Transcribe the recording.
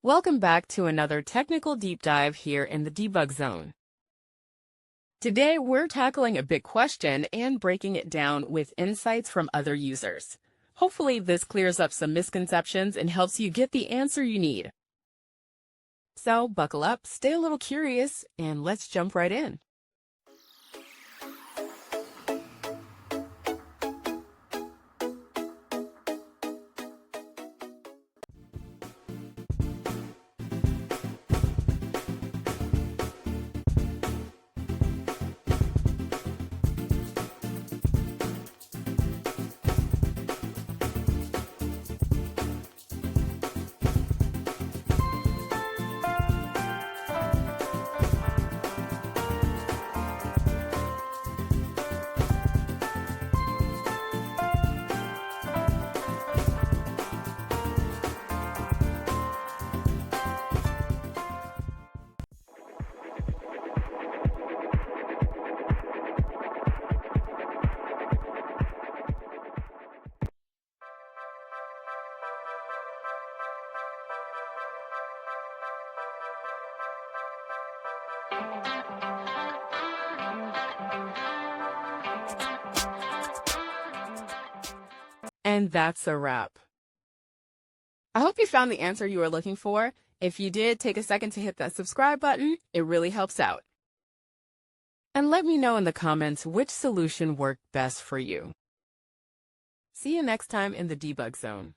Welcome back to another technical deep dive here in the debug zone. Today, we're tackling a big question and breaking it down with insights from other users. Hopefully, this clears up some misconceptions and helps you get the answer you need. So, buckle up, stay a little curious, and let's jump right in. And that's a wrap. I hope you found the answer you were looking for. If you did, take a second to hit that subscribe button. It really helps out. And let me know in the comments which solution worked best for you. See you next time in the debug zone.